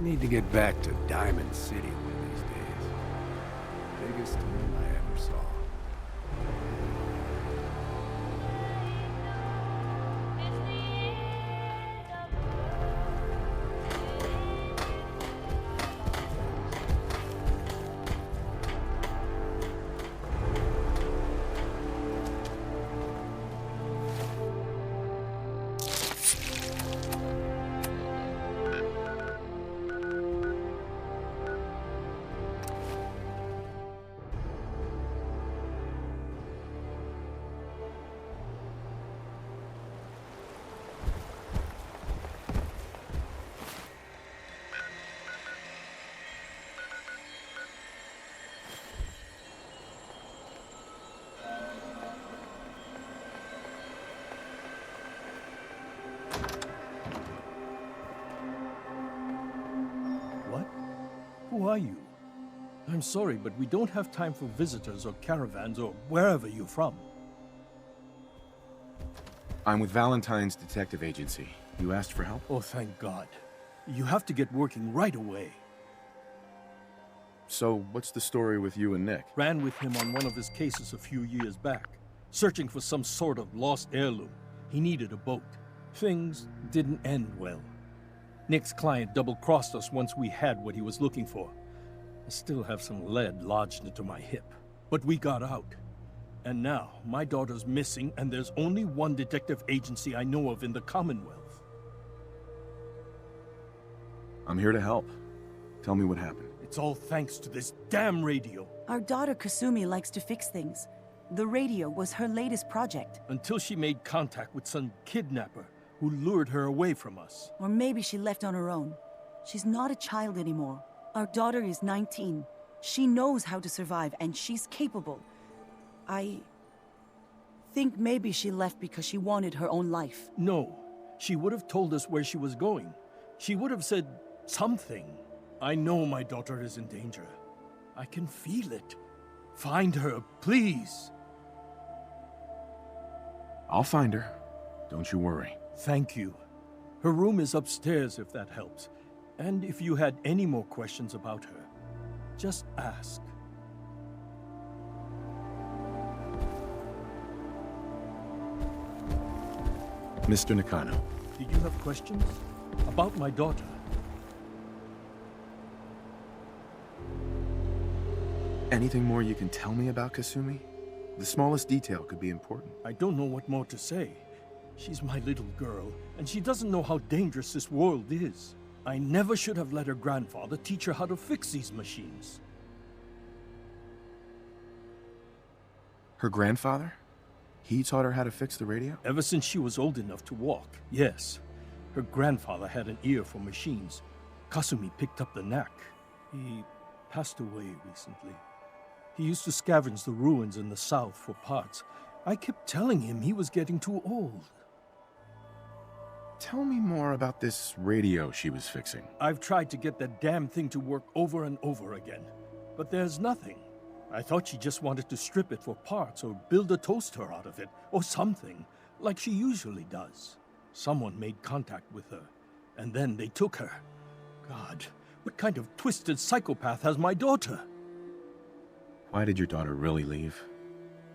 Need to get back to Diamond City one of these days. Biggest town I ever saw. What? Who are you? I'm sorry, but we don't have time for visitors or caravans or wherever you're from. I'm with Valentine's detective agency. You asked for help? Oh, thank God. You have to get working right away. So, what's the story with you and Nick? Ran with him on one of his cases a few years back, searching for some sort of lost heirloom. He needed a boat. Things didn't end well. Nick's client double-crossed us once we had what he was looking for. I still have some lead lodged into my hip. But we got out. And now, my daughter's missing, and there's only one detective agency I know of in the Commonwealth. I'm here to help. Tell me what happened. It's all thanks to this damn radio. Our daughter Kasumi likes to fix things. The radio was her latest project. Until she made contact with some kidnapper who lured her away from us. Or maybe she left on her own. She's not a child anymore. Our daughter is 19. She knows how to survive, and she's capable. I think maybe she left because she wanted her own life. No, she would have told us where she was going. She would have said something. I know my daughter is in danger. I can feel it. Find her, please. I'll find her. Don't you worry. Thank you. Her room is upstairs if that helps. And if you had any more questions about her, just ask. Mr. Nakano. Did you have questions? About my daughter? Anything more you can tell me about Kasumi? The smallest detail could be important. I don't know what more to say. She's my little girl, and she doesn't know how dangerous this world is. I never should have let her grandfather teach her how to fix these machines. Her grandfather? He taught her how to fix the radio? Ever since she was old enough to walk, yes. Her grandfather had an ear for machines. Kasumi picked up the knack. He passed away recently. He used to scavenge the ruins in the south for parts. I kept telling him he was getting too old. Tell me more about this radio she was fixing. I've tried to get that damn thing to work over and over again, but there's nothing. I thought she just wanted to strip it for parts or build a toaster out of it, or something, like she usually does. Someone made contact with her, and then they took her. God, what kind of twisted psychopath has my daughter? Why did your daughter really leave?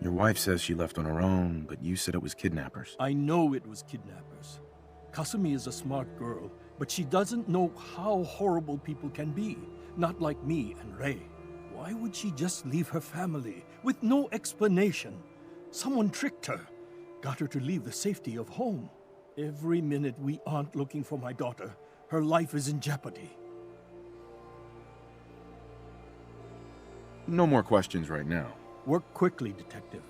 Your wife says she left on her own, but you said it was kidnappers. I know it was kidnappers. Kasumi is a smart girl, but she doesn't know how horrible people can be. Not like me and Ray. Why would she just leave her family with no explanation? Someone tricked her, got her to leave the safety of home. Every minute we aren't looking for my daughter, her life is in jeopardy. No more questions right now. Work quickly, Detective.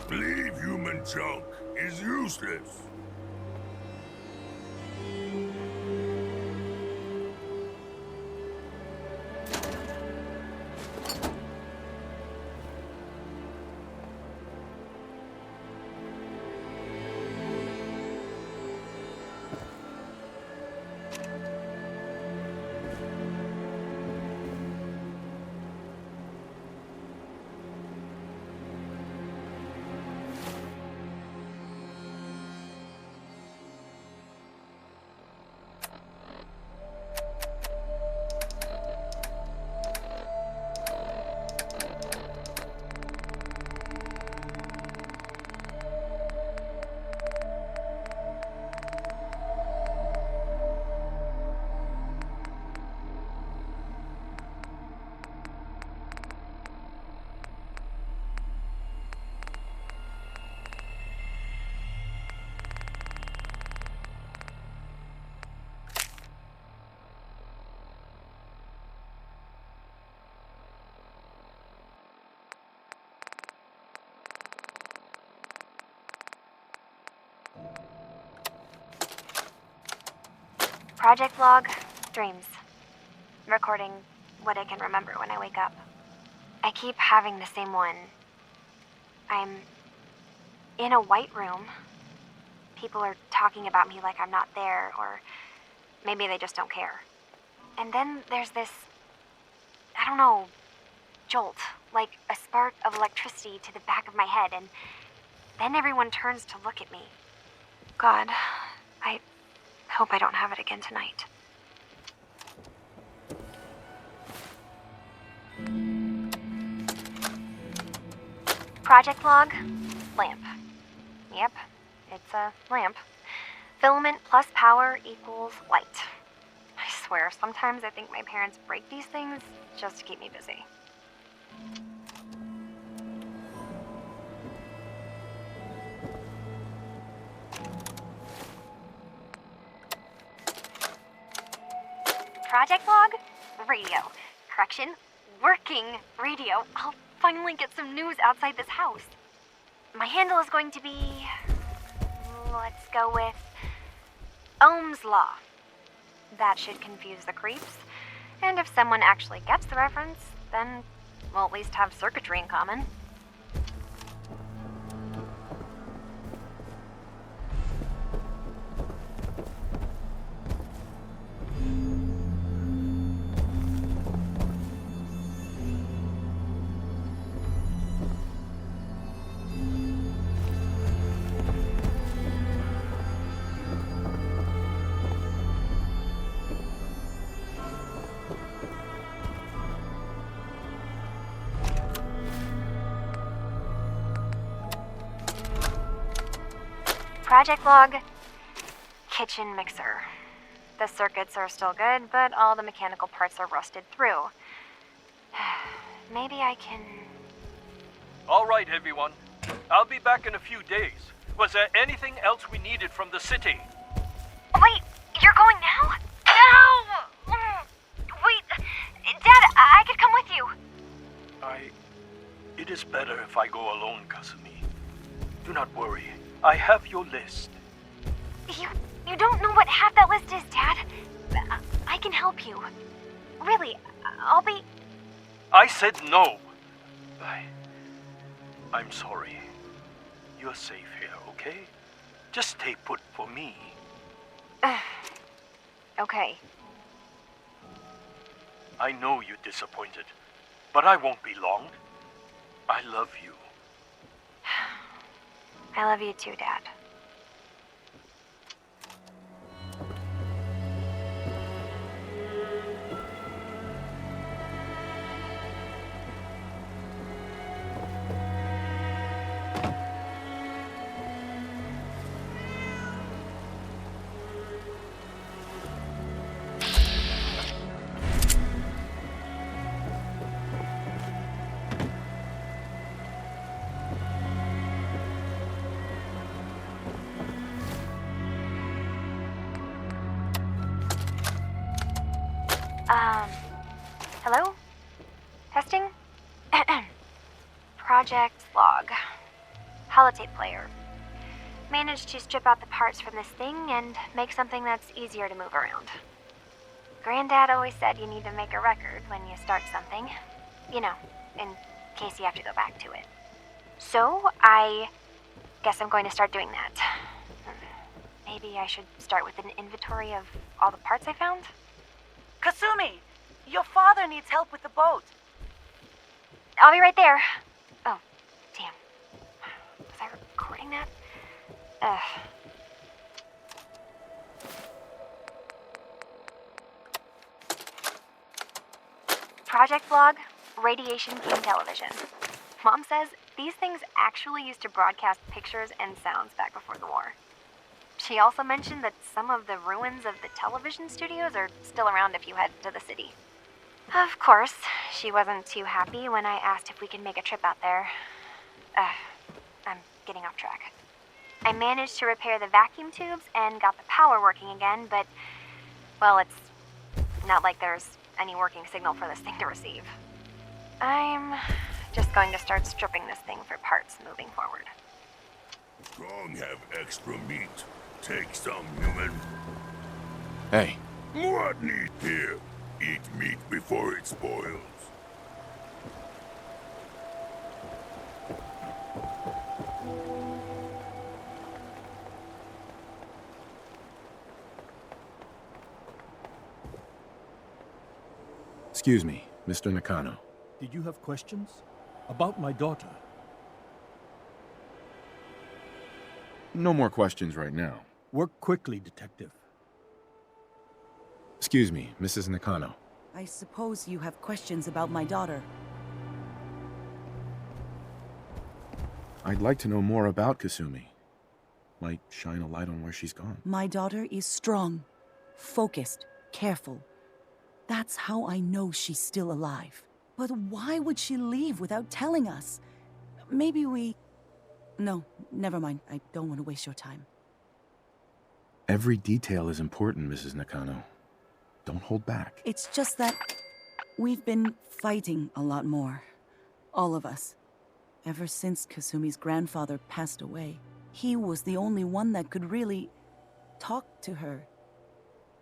Believe human junk is useless. Project log, dreams. Recording what I can remember when I wake up. I keep having the same one. I'm in a white room. People are talking about me like I'm not there, or maybe they just don't care. And then there's this, I don't know, jolt, like a spark of electricity to the back of my head, and then everyone turns to look at me. God, I hope I don't have it again tonight. Project log, lamp. Yep, it's a lamp. Filament plus power equals light. I swear, sometimes I think my parents break these things just to keep me busy. Project log, radio. Correction, working radio. I'll finally get some news outside this house. My handle is going to be... let's go with... Ohm's Law. That should confuse the creeps. And if someone actually gets the reference, then we'll at least have circuitry in common. Project log, kitchen mixer. The circuits are still good, but all the mechanical parts are rusted through. Maybe I can... All right, everyone. I'll be back in a few days. Was there anything else we needed from the city? Wait, you're going now? No! Wait, Dad, I could come with you. It is better if I go alone, Kasumi. Do not worry. I have your list. You don't know what half that list is, Dad. I can help you. Really, I'll be... I said no. I'm sorry. You're safe here, okay? Just stay put for me. Okay. I know you're disappointed, but I won't be long. I love you. I love you too, Dad. Hello? Testing? Project log. Holotape player. Managed to strip out the parts from this thing and make something that's easier to move around. Granddad always said you need to make a record when you start something. You know, in case you have to go back to it. So, I guess I'm going to start doing that. Maybe I should start with an inventory of all the parts I found? Kasumi! Your father needs help with the boat. I'll be right there. Oh, damn. Was I recording that? Project log, Radiation King Television. Mom says these things actually used to broadcast pictures and sounds back before the war. She also mentioned that some of the ruins of the television studios are still around if you head to the city. Of course, she wasn't too happy when I asked if we could make a trip out there. I'm getting off track. I managed to repair the vacuum tubes and got the power working again, but, well, it's not like there's any working signal for this thing to receive. I'm just going to start stripping this thing for parts moving forward. Strong have extra meat. Take some, human. Hey, What need here? Eat meat before it spoils. Excuse me, Mr. Nakano. Did you have questions? About my daughter? No more questions right now. Work quickly, Detective. Excuse me, Mrs. Nakano. I suppose you have questions about my daughter. I'd like to know more about Kasumi. Might shine a light on where she's gone. My daughter is strong, focused, careful. That's how I know she's still alive. But why would she leave without telling us? Maybe we... No, never mind. I don't want to waste your time. Every detail is important, Mrs. Nakano. Don't hold back. It's just that we've been fighting a lot more. All of us. Ever since Kasumi's grandfather passed away. He was the only one that could really talk to her.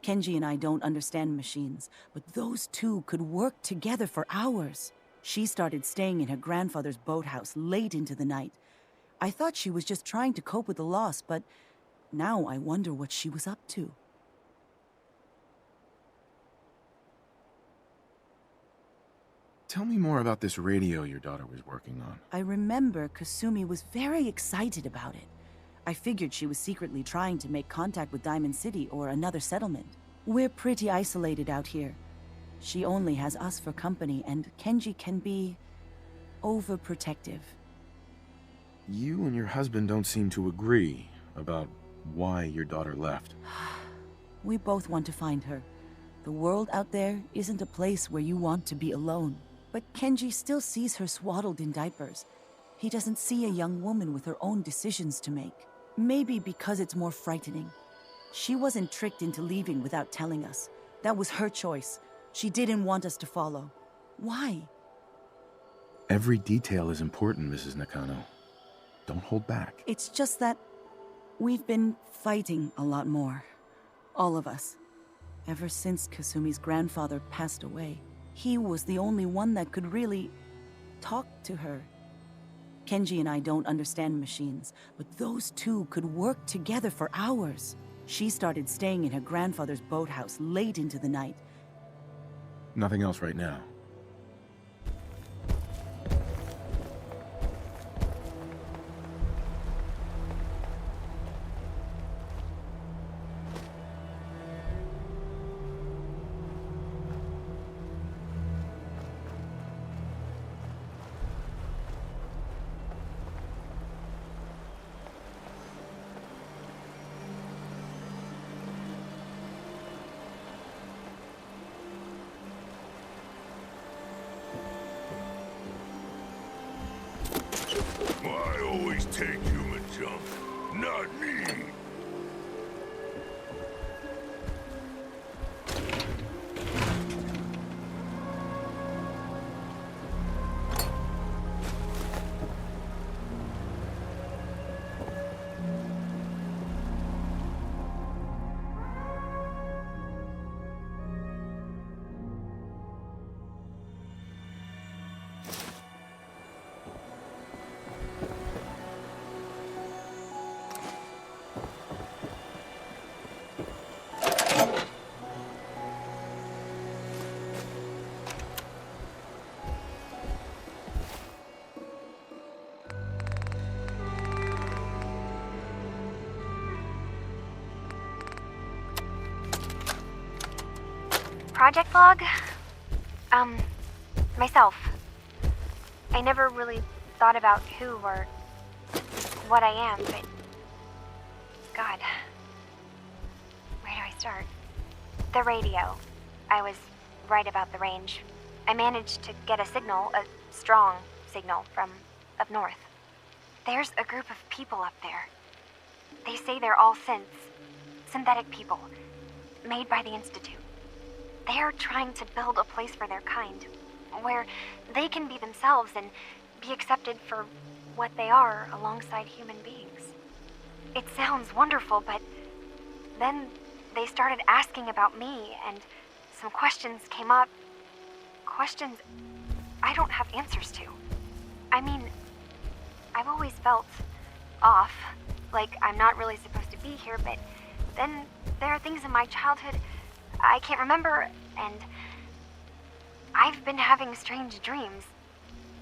Kenji and I don't understand machines, but those two could work together for hours. She started staying in her grandfather's boathouse late into the night. I thought she was just trying to cope with the loss, but now I wonder what she was up to. Tell me more about this radio your daughter was working on. I remember Kasumi was very excited about it. I figured she was secretly trying to make contact with Diamond City or another settlement. We're pretty isolated out here. She only has us for company, and Kenji can be overprotective. You and your husband don't seem to agree about why your daughter left. We both want to find her. The world out there isn't a place where you want to be alone. But Kenji still sees her swaddled in diapers. He doesn't see a young woman with her own decisions to make. Maybe because it's more frightening. She wasn't tricked into leaving without telling us. That was her choice. She didn't want us to follow. Why? Every detail is important, Mrs. Nakano. Don't hold back. It's just that we've been fighting a lot more. All of us. Ever since Kasumi's grandfather passed away. He was the only one that could really talk to her. Kenji and I don't understand machines, but those two could work together for hours. She started staying in her grandfather's boathouse late into the night. Nothing else right now. I always take human junk, not me. Project log? Myself. I never really thought about who or what I am, but... God. Where do I start? The radio. I was right about the range. I managed to get a signal, a strong signal, from up north. There's a group of people up there. They say they're all synths. Synthetic people. Made by the Institute. They're trying to build a place for their kind, where they can be themselves and be accepted for what they are alongside human beings. It sounds wonderful, but then they started asking about me, and some questions came up. Questions I don't have answers to. I mean, I've always felt off, like I'm not really supposed to be here, but then there are things in my childhood I can't remember, and I've been having strange dreams.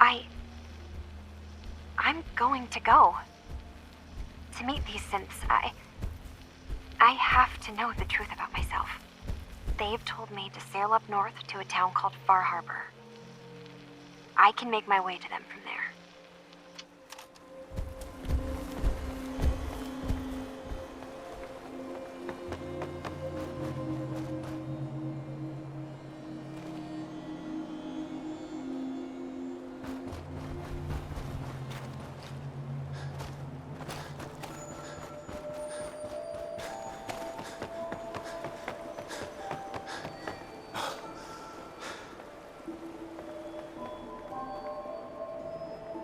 I'm going to go. To meet these synths, I have to know the truth about myself. They've told me to sail up north to a town called Far Harbor. I can make my way to them from there.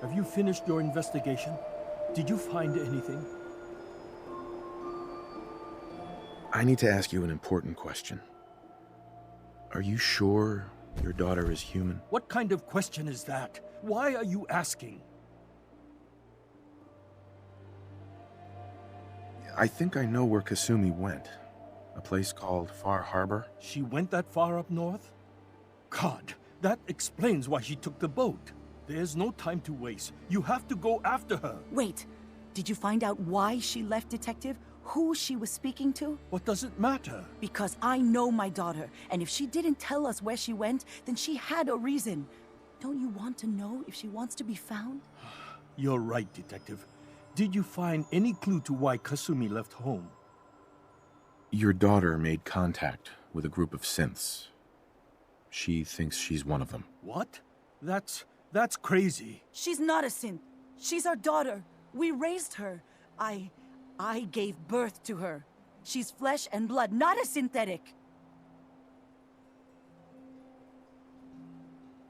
Have you finished your investigation? Did you find anything? I need to ask you an important question. Are you sure your daughter is human? What kind of question is that? Why are you asking? I think I know where Kasumi went. A place called Far Harbor. She went that far up north? God, that explains why she took the boat. There's no time to waste. You have to go after her. Wait, did you find out why she left, Detective? Who she was speaking to? What does it matter? Because I know my daughter, and if she didn't tell us where she went, then she had a reason. Don't you want to know if she wants to be found? You're right, Detective. Did you find any clue to why Kasumi left home? Your daughter made contact with a group of synths. She thinks she's one of them. What? That's crazy. She's not a synth. She's our daughter. We raised her. I gave birth to her. She's flesh and blood, not a synthetic.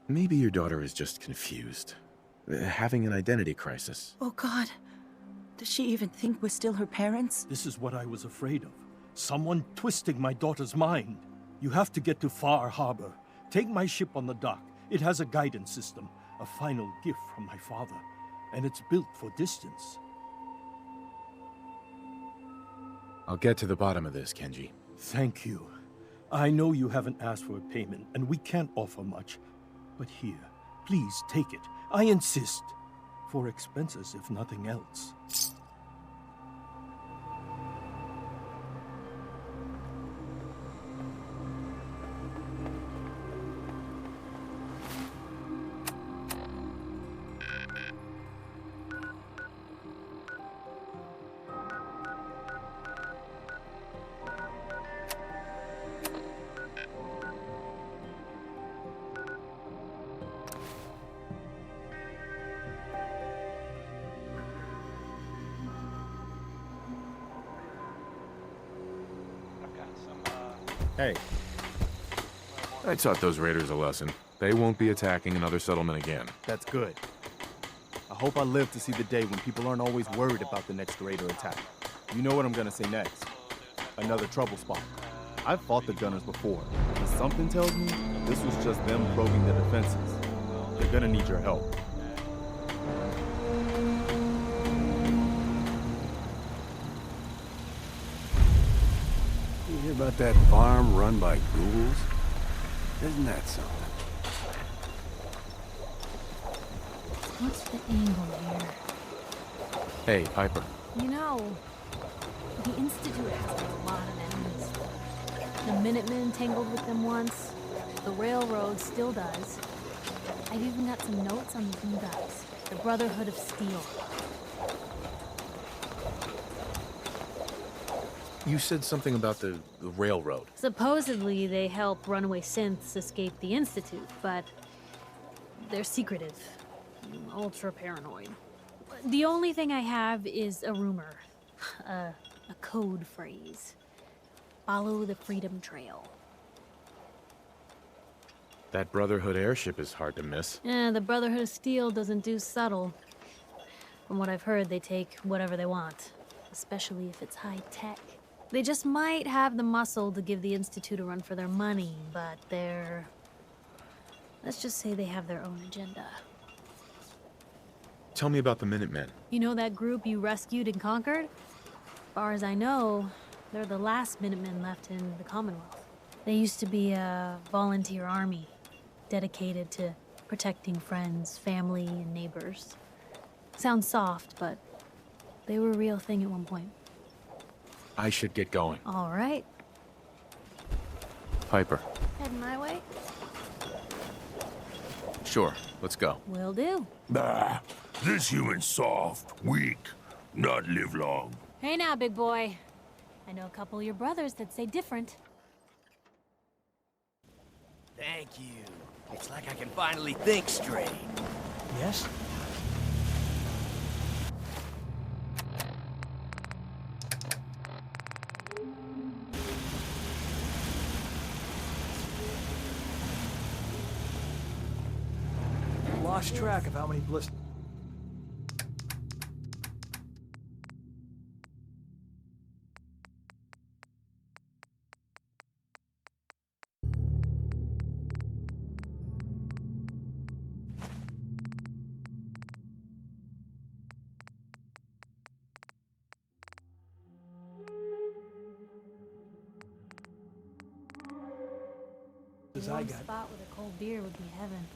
Maybe your daughter is just confused. Having an identity crisis. Oh God. Does she even think we're still her parents? This is what I was afraid of. Someone twisting my daughter's mind. You have to get to Far Harbor. Take my ship on the dock. It has a guidance system, a final gift from my father, and it's built for distance. I'll get to the bottom of this, Kenji. Thank you. I know you haven't asked for a payment, and we can't offer much. But here, please take it. I insist. For expenses, if nothing else. Hey. I taught those raiders a lesson. They won't be attacking another settlement again. That's good. I hope I live to see the day when people aren't always worried about the next raider attack. You know what I'm gonna say next. Another trouble spot. I've fought the gunners before, but something tells me this was just them probing the defenses. They're gonna need your help. You hear about that farm run by ghouls? Isn't that something? What's the angle here? Hey, Piper. You know, the Institute has a lot of enemies. The Minutemen tangled with them once. The Railroad still does. I've even got some notes on the new guys. The Brotherhood of Steel. You said something about the railroad. Supposedly, they help runaway synths escape the Institute, but they're secretive. Ultra paranoid. The only thing I have is a rumor. A code phrase. Follow the Freedom Trail. That Brotherhood airship is hard to miss. The Brotherhood of Steel doesn't do subtle. From what I've heard, they take whatever they want. Especially if it's high tech. They just might have the muscle to give the Institute a run for their money, but they're... Let's just say they have their own agenda. Tell me about the Minutemen. You know that group you rescued and conquered? As far as I know, they're the last Minutemen left in the Commonwealth. They used to be a volunteer army, dedicated to protecting friends, family, and neighbors. Sounds soft, but they were a real thing at one point. I should get going. All right. Piper. Heading my way? Sure, let's go. Will do. Bah, this human's soft, weak, not live long. Hey now, big boy. I know a couple of your brothers that say different. Thank you. It's like I can finally think straight. Yes? Lost track of how many blisters. A warm spot with a cold beer would be heaven.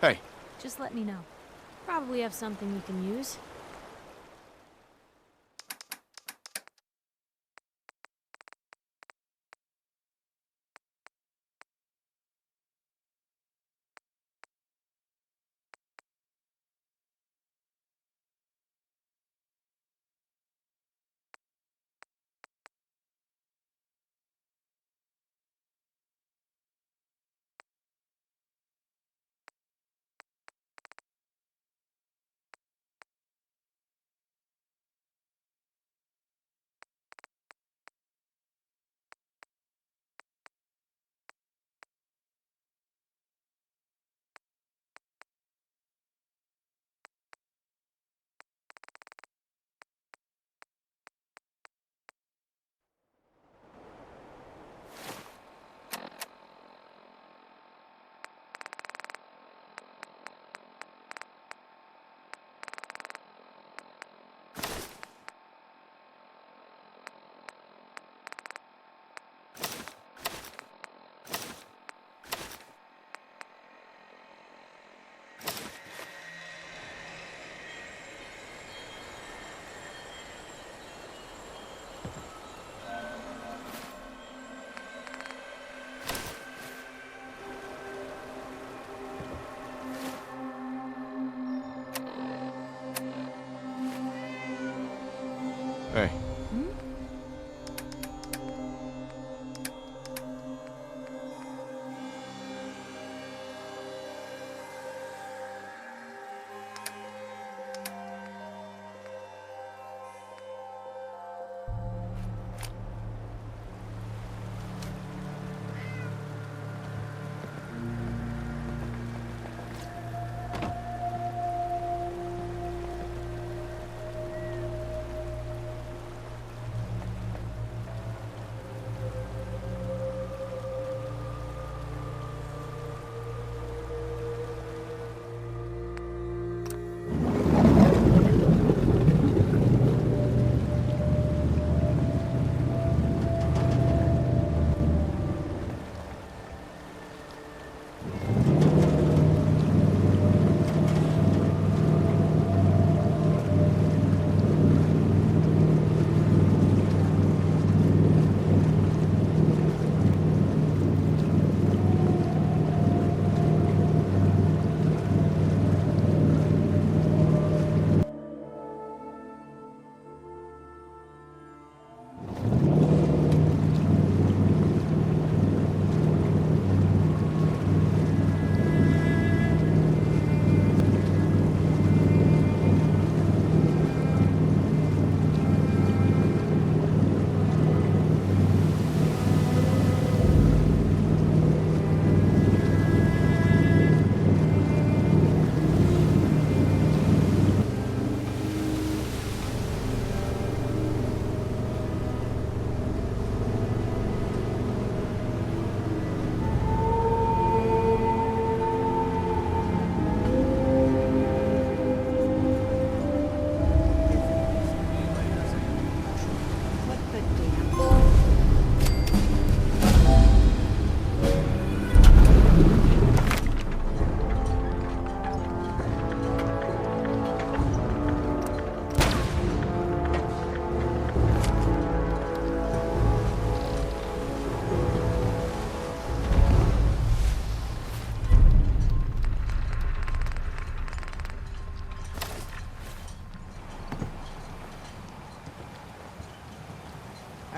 Hey. Just let me know. Probably have something we can use. Hey.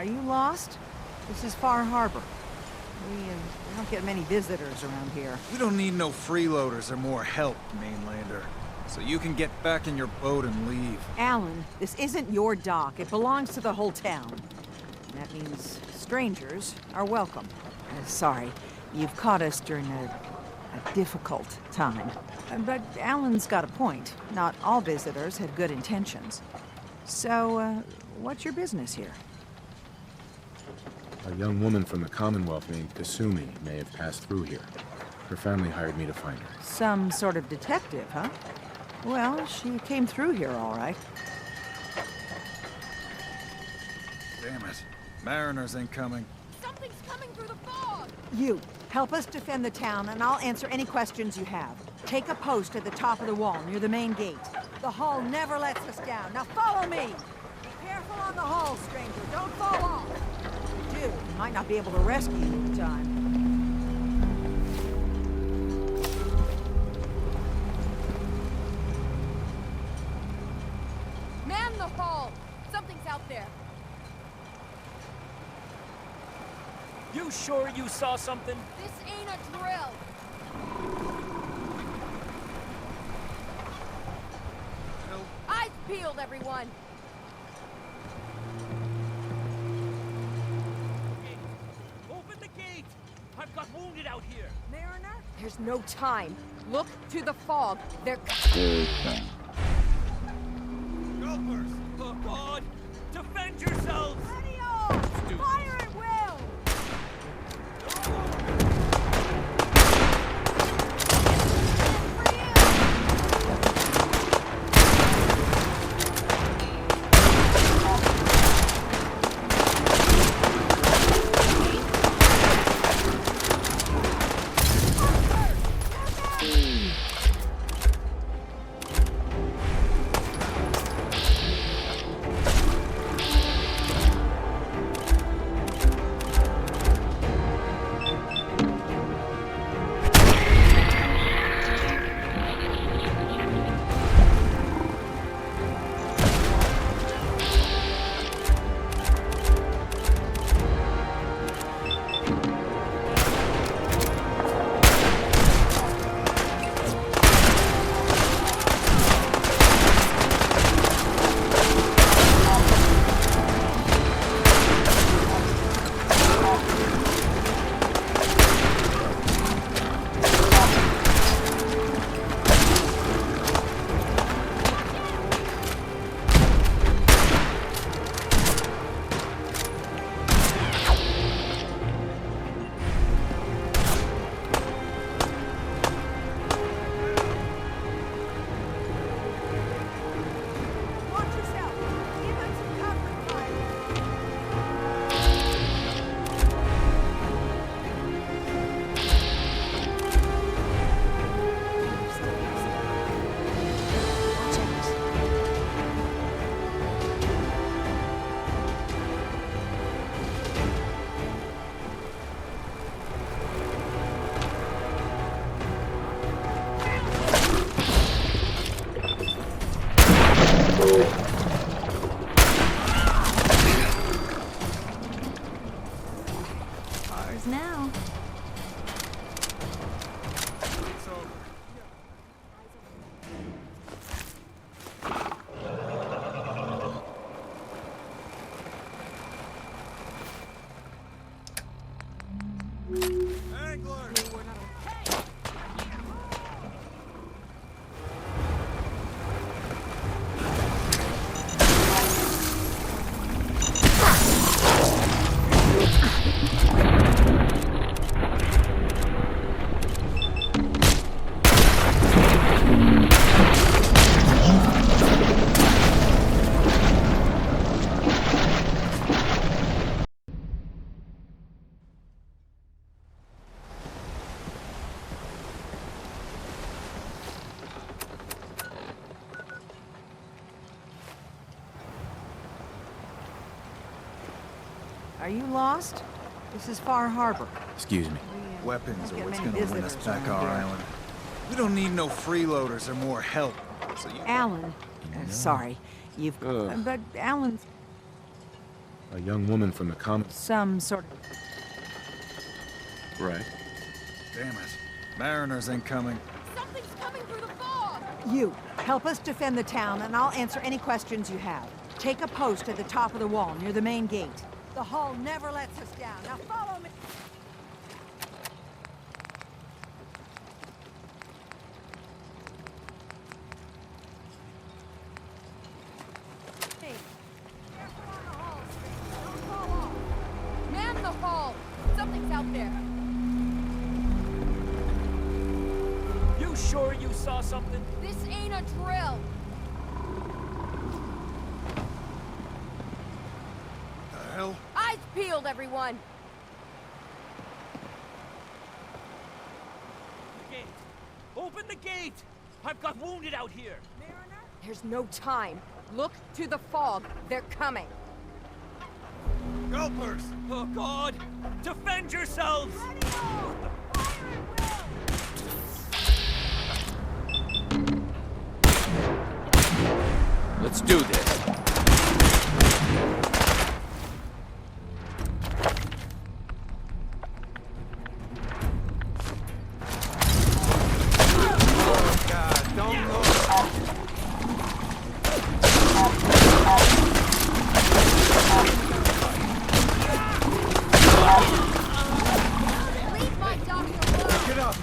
Are you lost? This is Far Harbor. We don't get many visitors around here. We don't need no freeloaders or more help, mainlander. So you can get back in your boat and leave. Alan, this isn't your dock. It belongs to the whole town. And that means strangers are welcome. Sorry, you've caught us during a difficult time. But Alan's got a point. Not all visitors had good intentions. So, what's your business here? A young woman from the Commonwealth named Kasumi may have passed through here. Her family hired me to find her. Some sort of detective, huh? Well, she came through here all right. Damn it. Mariners ain't coming. Something's coming through the fog! You, help us defend the town, and I'll answer any questions you have. Take a post at the top of the wall, near the main gate. The hull never lets us down. Now follow me! Be careful on the hull, stranger. Don't fall off! If you do, we might not be able to rescue you in time. Man the hull! Something's out there. You sure you saw something? This ain't a drill. Eyes peeled, everyone. Open the gate! I've got wounded out here. Mariner? There's no time. Look to the fog. They're... Helpers! Oh, God! Defend yourselves! Ready on! Fire at will! Ours now. Are you lost? This is Far Harbor. Excuse me. Weapons are Get what's many gonna win us visitors back around our here. island. We don't need no freeloaders or more help. So you... Alan. Sorry. You've... but Alan's... A young woman from the comics. Some sort of... Right. Damn it. Mariners incoming. Something's coming through the fog! You, help us defend the town, and I'll answer any questions you have. Take a post at the top of the wall, near the main gate. The hall never lets us down. Now follow me! Man the hall! Something's out there! You sure you saw something? This ain't a drill! The hell? Eyes peeled, everyone! The gate! Open the gate! I've got wounded out here! There's no time. Look to the fog. They're coming. Gulpers! Oh, God! Defend yourselves! Let's do this. God, don't look! Leave my doctor alone! Get up!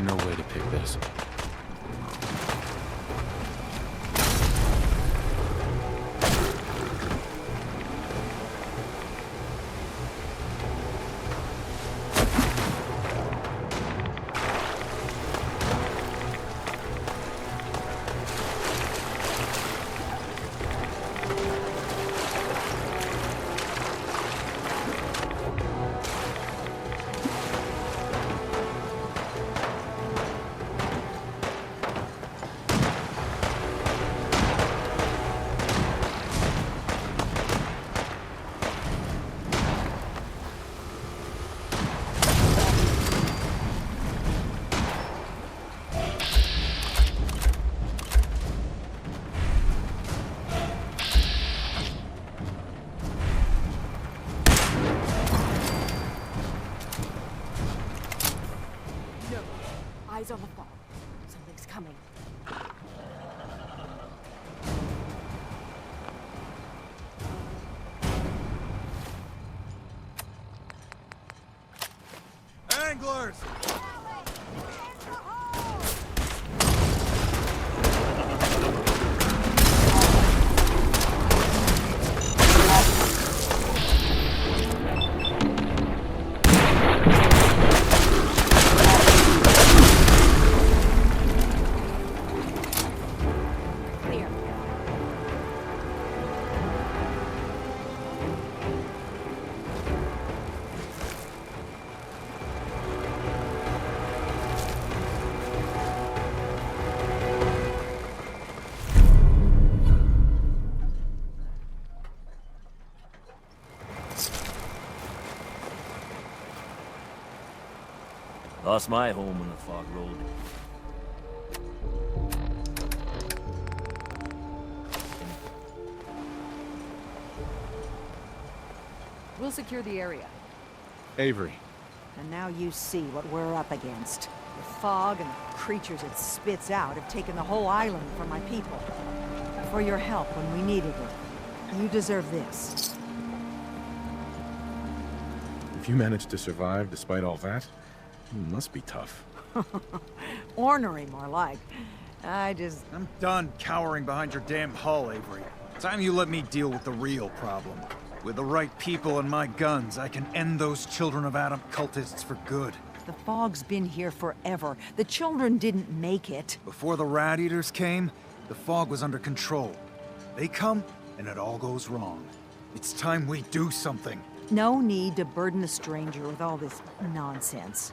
No way to pick this. Eyes on the fog. Something's coming. Anglers! Lost my home when the fog rolled. We'll secure the area. Avery. And now you see what we're up against. The fog and the creatures it spits out have taken the whole island from my people. For your help when we needed it. You deserve this. If you managed to survive despite all that, it must be tough. Ornery, more like. I'm done cowering behind your damn hull, Avery. Time you let me deal with the real problem. With the right people and my guns, I can end those Children of Adam cultists for good. The fog's been here forever. The children didn't make it. Before the Rat Eaters came, the fog was under control. They come, and it all goes wrong. It's time we do something. No need to burden the stranger with all this nonsense.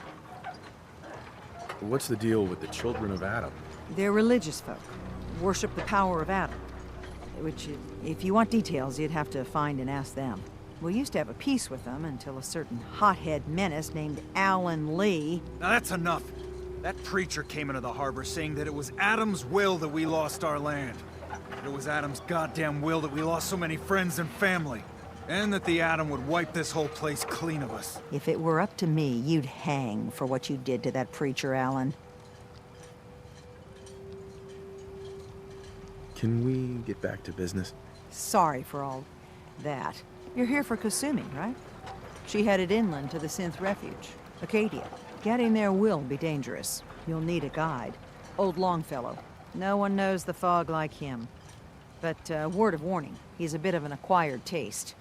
What's the deal with the Children of Adam? They're religious folk. Worship the power of Adam. Which, if you want details, you'd have to find and ask them. We used to have a peace with them until a certain hothead menace named Alan Lee... Now that's enough. That preacher came into the harbor saying that it was Adam's will that we lost our land. It was Adam's goddamn will that we lost so many friends and family. And that the Atom would wipe this whole place clean of us. If it were up to me, you'd hang for what you did to that preacher, Alan. Can we get back to business? Sorry for all that. You're here for Kasumi, right? She headed inland to the Synth Refuge, Acadia. Getting there will be dangerous. You'll need a guide. Old Longfellow. No one knows the fog like him. But, word of warning, he's a bit of an acquired taste.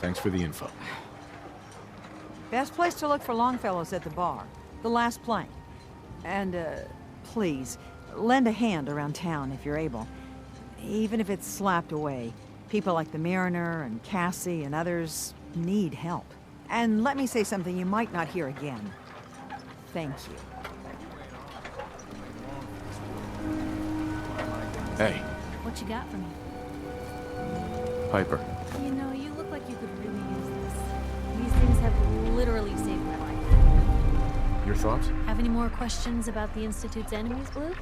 Thanks for the info. Best place to look for Longfellow's at the bar. The last plank. And, please, lend a hand around town if you're able. Even if it's slapped away. People like the Mariner and Cassie and others need help. And let me say something you might not hear again. Thank you. Hey, What you got for me? Piper. You know, you look like you could really use this. These things have literally saved my life. Your thoughts? Have any more questions about the Institute's enemies, Blue?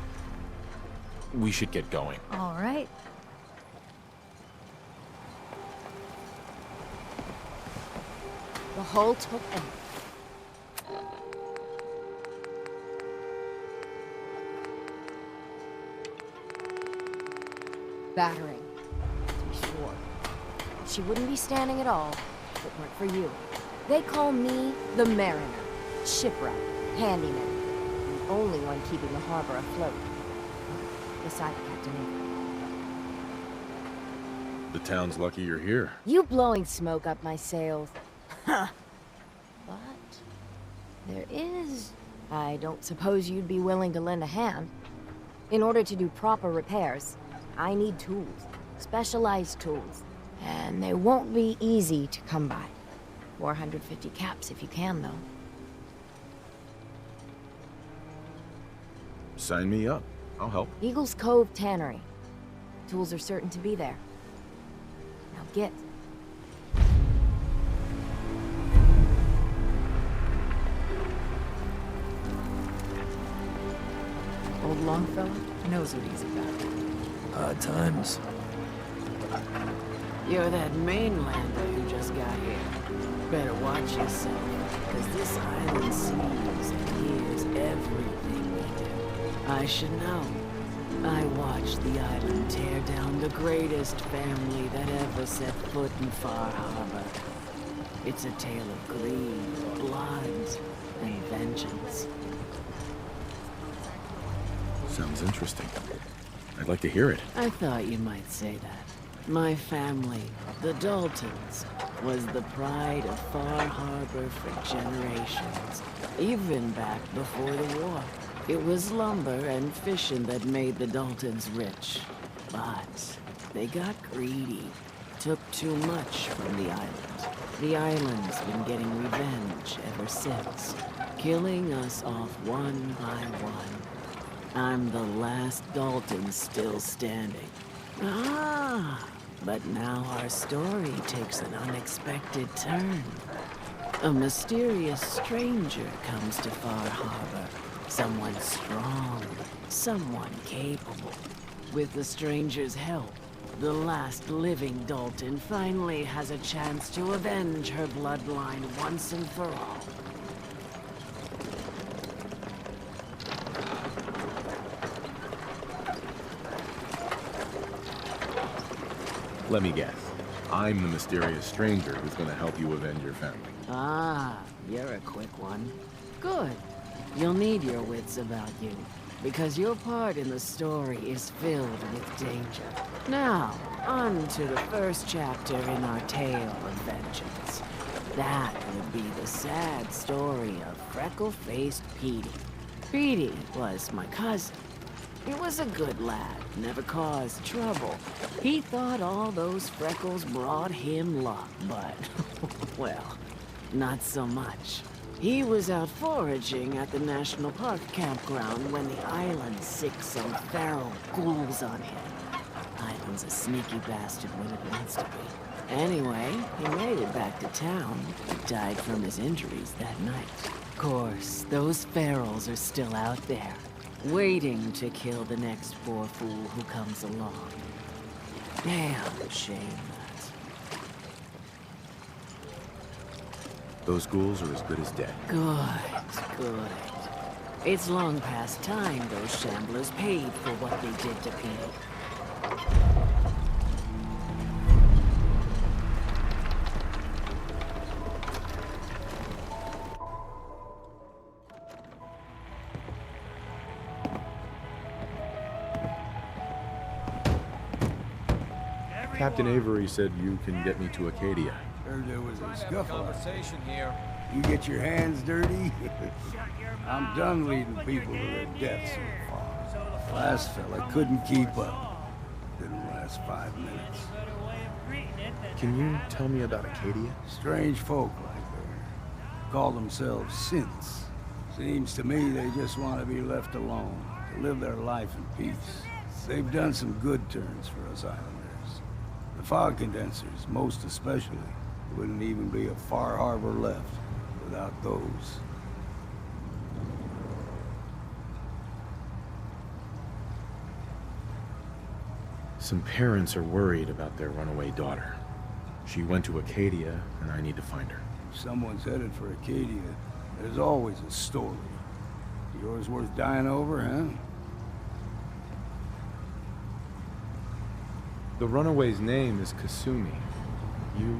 We should get going. All right. The whole took a... battering, to be sure. She wouldn't be standing at all if it weren't for you. They call me the Mariner, shipwright, handyman, the only one keeping the harbor afloat. Beside Captain Avery. The town's lucky you're here. You blowing smoke up my sails. Huh. But there is... I don't suppose you'd be willing to lend a hand. In order to do proper repairs, I need tools. Specialized tools. And they won't be easy to come by. 450 caps if you can, though. Sign me up. I'll help. Eagles Cove Tannery. Tools are certain to be there. Now get. Old Longfellow knows what he's about. Hard times. You're that mainlander who just got here. Better watch yourself, because this island sees and hears everything we do. I should know. I watched the island tear down the greatest family that ever set foot in Far Harbor. It's a tale of greed, blood, and vengeance. Sounds interesting. I'd like to hear it. I thought you might say that. My family, the Daltons, was the pride of Far Harbor for generations, even back before the war. It was lumber and fishing that made the Daltons rich. But they got greedy, took too much from the island. The island's been getting revenge ever since, killing us off one by one. I'm the last Dalton still standing. Ah, but now our story takes an unexpected turn. A mysterious stranger comes to Far Harbor. Someone strong, someone capable. With the stranger's help, the last living Dalton finally has a chance to avenge her bloodline once and for all. Let me guess. I'm the mysterious stranger who's gonna help you avenge your family. Ah, you're a quick one. Good. You'll need your wits about you, because your part in the story is filled with danger. Now, on to the first chapter in our tale of vengeance. That would be the sad story of freckle-faced Petey. Petey was my cousin. He was a good lad, never caused trouble. He thought all those freckles brought him luck, but, well, not so much. He was out foraging at the National Park campground when the island sicked some feral ghouls on him. Island's a sneaky bastard when it wants to be. Anyway, he made it back to town, but died from his injuries that night. Of course, those ferals are still out there, waiting to kill the next poor fool who comes along. Damn shame, that. Those ghouls are as good as dead. Good, good. It's long past time those shamblers paid for what they did to Petey. Captain Avery said you can get me to Acadia. Heard there was a Trying to have a scuffle. conversation here. You get your hands dirty? I'm done leading people to their deaths so far. The last fella couldn't keep up. Didn't last 5 minutes. Can you tell me about Acadia? Strange folk like her. Call themselves synths. Seems to me they just want to be left alone, to live their life in peace. They've done some good turns for us islanders. The fog condensers, most especially, wouldn't even be a Far Harbor left without those. Some parents are worried about their runaway daughter. She went to Acadia, and I need to find her. If someone's headed for Acadia, there's always a story. Yours worth dying over, huh? The runaway's name is Kasumi. You,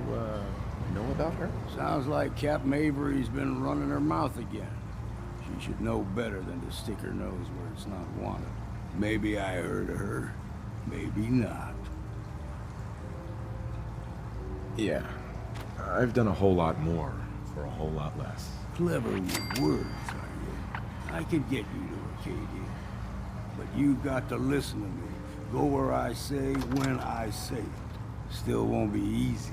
know about her? Sounds like Captain Avery's been running her mouth again. She should know better than to stick her nose where it's not wanted. Maybe I heard of her, maybe not. Yeah. I've done a whole lot more for a whole lot less. Clever with words, are you? I could get you to Acadia. But you've got to listen to me. Go where I say, when I say it. Still won't be easy.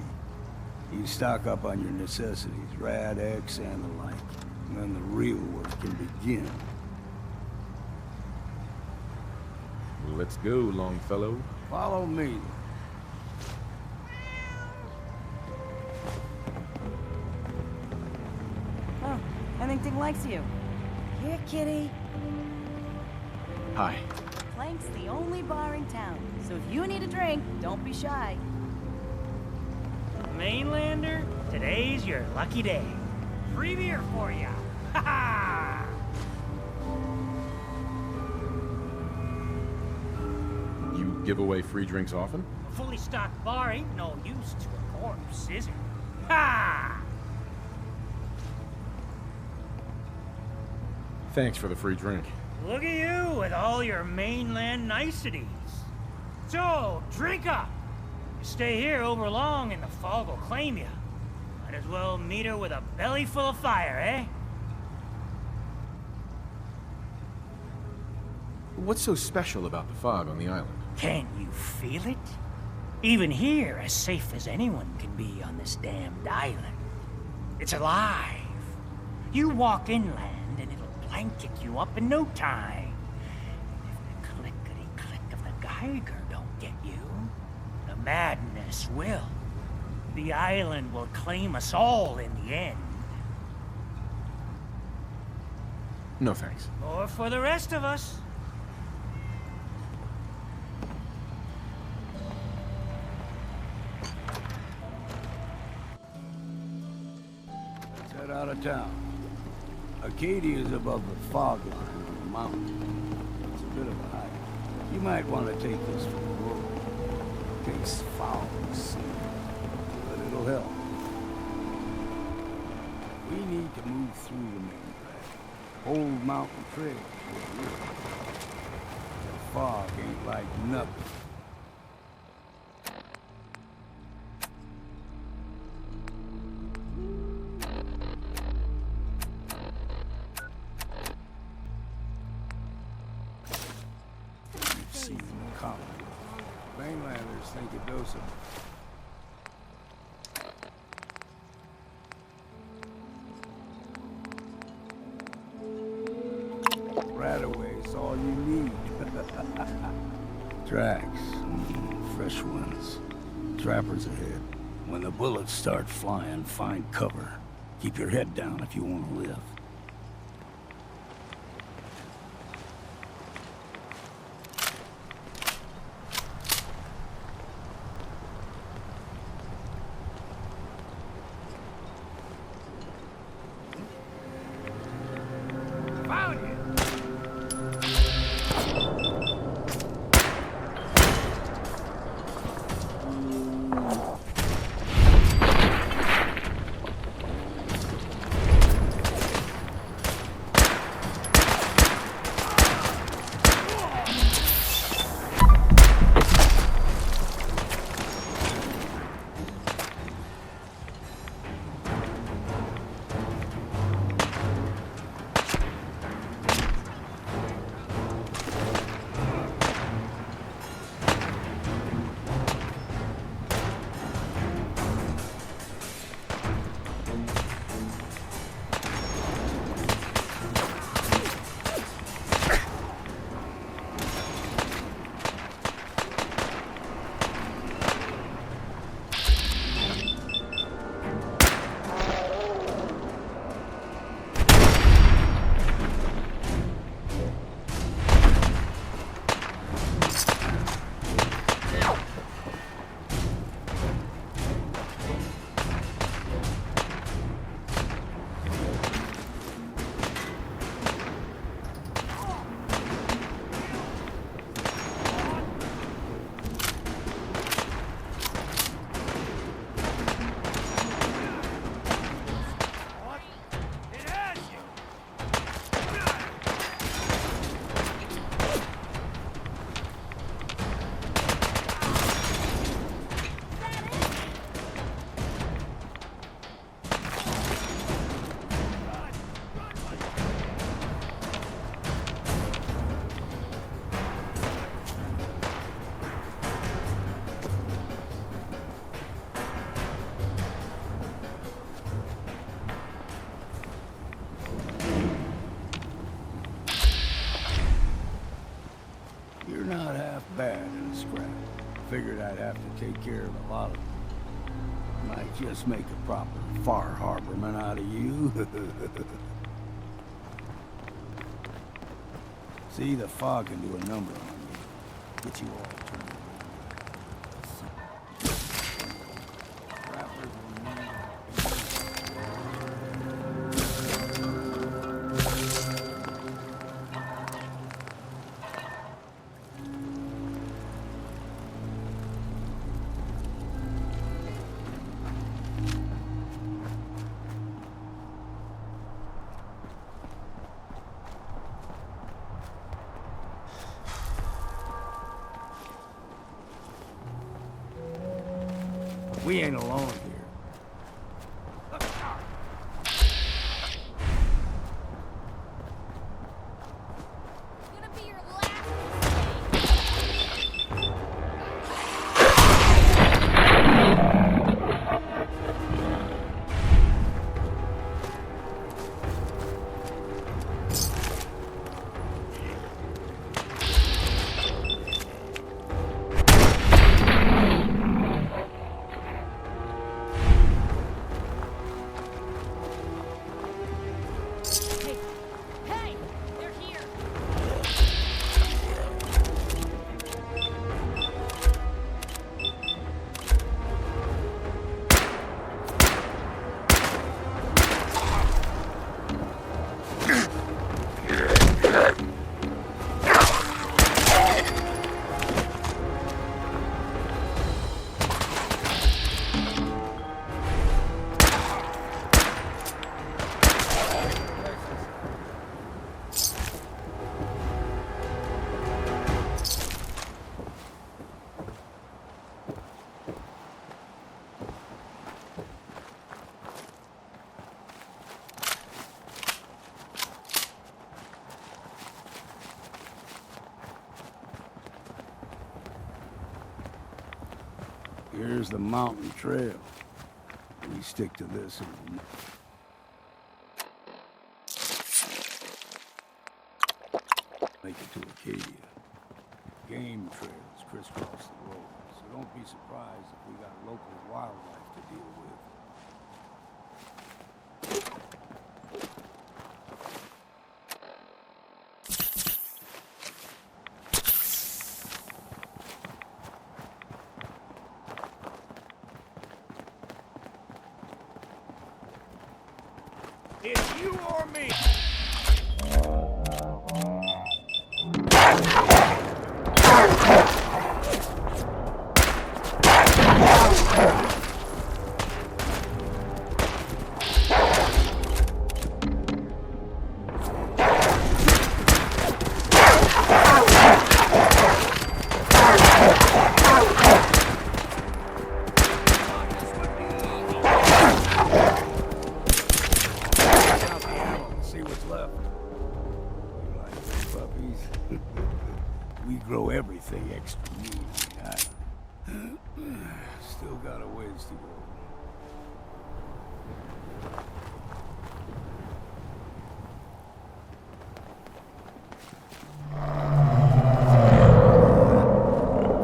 You stock up on your necessities, Rad X and the like. And then the real work can begin. Let's go, Longfellow. Follow me. Oh, I think Dick likes you. Here, kitty. Hi. Plank's the only bar in town, so if you need a drink, don't be shy. Mainlander, today's your lucky day. Free beer for ya. Ha ha! You give away free drinks often? A fully stocked bar ain't no use to a corpse, is it? Ha! Thanks for the free drink. Look at you with all your mainland niceties. So, drink up. You stay here over long and the fog will claim you. Might as well meet her with a belly full of fire, eh? What's so special about the fog on the island? Can you feel it? Even here, as safe as anyone can be on this damned island. It's alive. You walk inland and it'll blanket you up in no time. And if the clickety-click of the Geiger don't get you, the madness will. The island will claim us all in the end. No thanks. Or for the rest of us. Let's head out of town. Acadia is above the fog line on the mountain. It's a bit of a hike. You might want to take this for the road. It takes foul sea, but it'll help. We need to move through the main drag. Old mountain trail. The fog ain't like nothing. You've seen the colony. Mainlanders think a dose of Radaway's all you need. Tracks. Fresh ones. Trappers ahead. When the bullets start flying, find cover. Keep your head down if you want to live. Found you! figured I'd have to take care of a lot of them. Might just make a proper Far Harborman out of you. See, the fog can do a number on you. Get you all turned. We ain't alone here. Here's the mountain trail. We stick to this and make it to Acadia. Game trails crisscross the road, so don't be surprised if we got local wildlife to deal with. It's you or me! We grow everything extra mean. Still got a ways to go.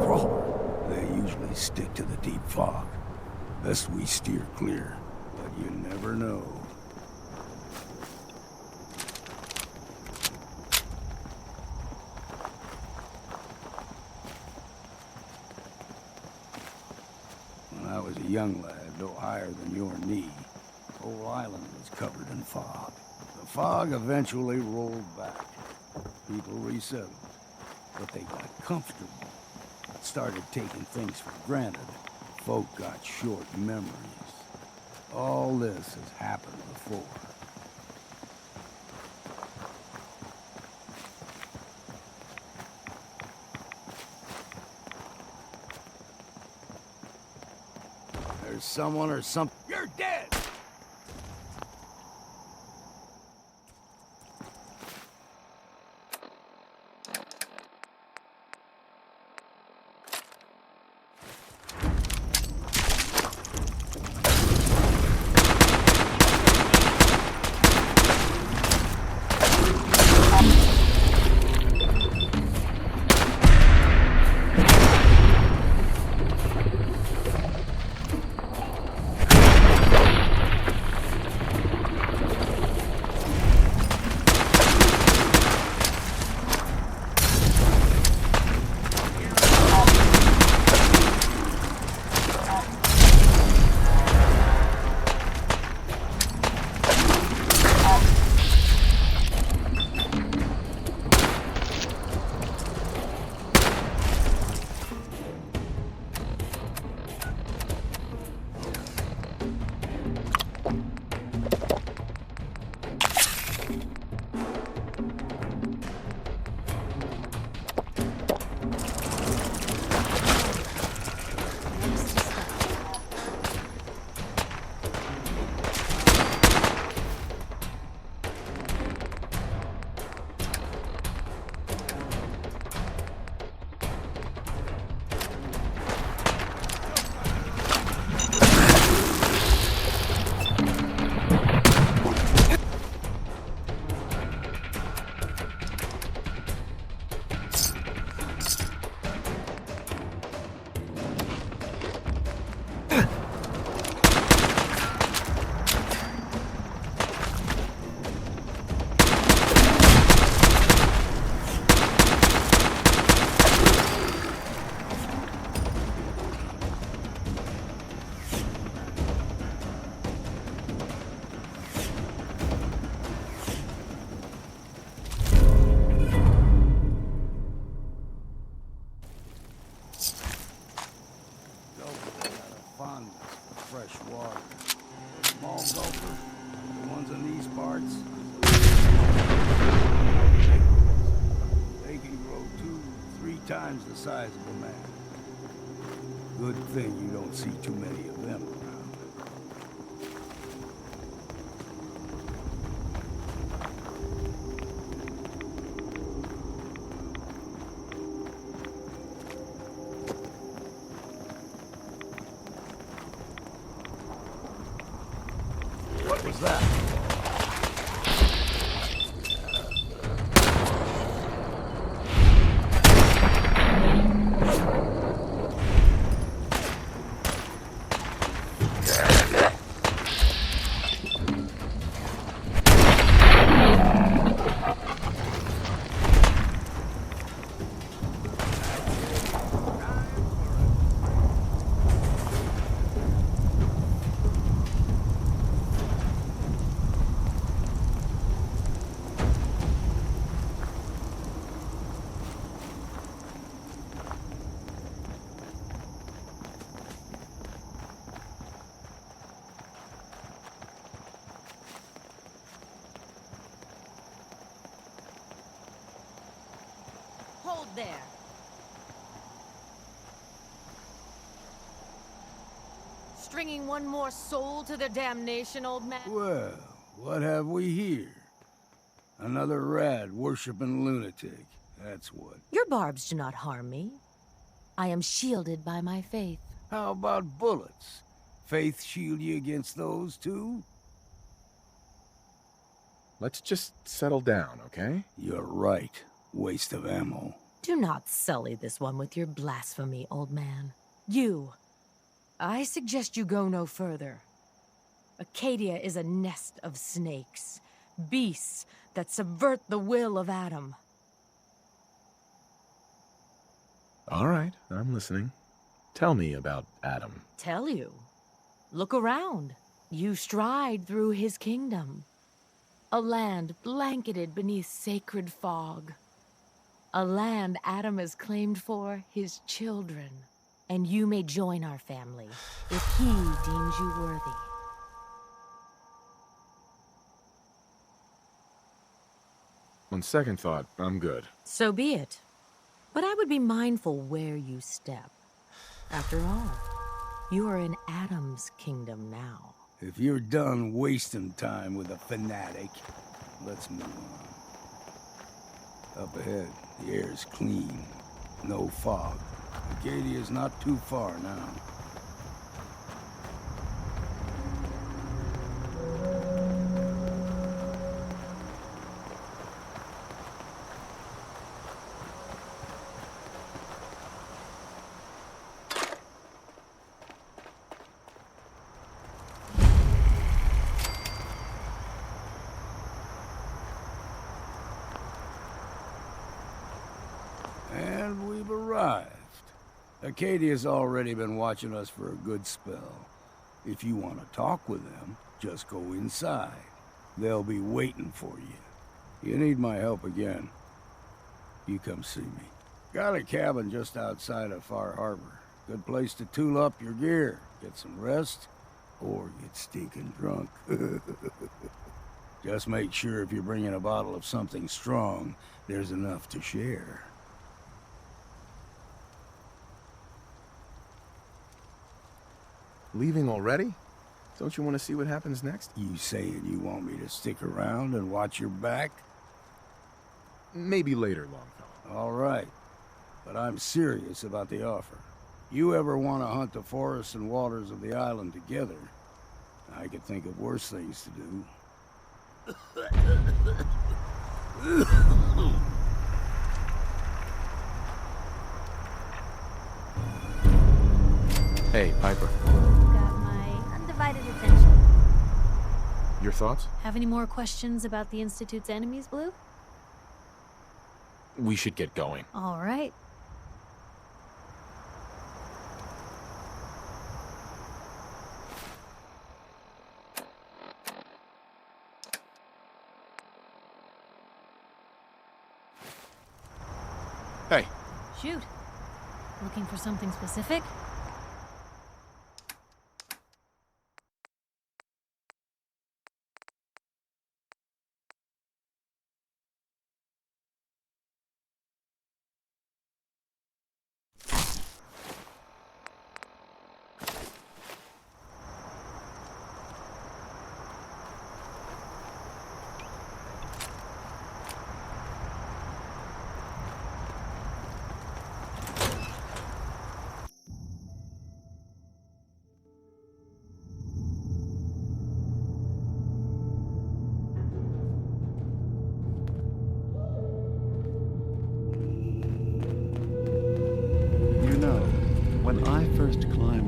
Crawler, they usually stick to the deep fog. Best we steer clear, but you never know. When I was a young lad, no higher than your knee, the whole island was covered in fog. The fog eventually rolled back. People resettled, but they got comfortable. Started taking things for granted. Folk got short memories. All this has happened before. There's someone or something. You're dead! small gopher, the ones in these parts, they can grow 2-3 times the size of a man. Good thing you don't see too many of them around. What was that? Hold there. Stringing one more soul to their damnation, old man? Well, what have we here? Another rad worshipping lunatic. That's what. Your barbs do not harm me. I am shielded by my faith. How about bullets? Faith shield you against those too? Let's just settle down, okay? You're right. Waste of ammo. Do not sully this one with your blasphemy, old man. You. I suggest you go no further. Acadia is a nest of snakes. Beasts that subvert the will of Adam. All right, I'm listening. Tell me about Adam. Tell you. Look around. You stride through his kingdom. A land blanketed beneath sacred fog. A land Adam has claimed for his children. And you may join our family if he deems you worthy. On second thought, I'm good. So be it. But I would be mindful where you step. After all, you are in Adam's kingdom now. If you're done wasting time with a fanatic, let's move on. Up ahead, the air's clean. No fog. Acadia's not too far now. And we've arrived. Acadia's already been watching us for a good spell. If you want to talk with them, just go inside. They'll be waiting for you. You need my help again, you come see me. Got a cabin just outside of Far Harbor. Good place to tool up your gear, get some rest, or get stinking drunk. Just make sure if you're bringing a bottle of something strong, there's enough to share. Leaving already? Don't you want to see what happens next? You saying you want me to stick around and watch your back? Maybe later, Longfellow. All right. But I'm serious about the offer. You ever want to hunt the forests and waters of the island together, I could think of worse things to do. Hey, Piper. Got my undivided attention. Your thoughts? Have any more questions about the Institute's enemies, Blue? We should get going. All right. Hey. Shoot. Looking for something specific?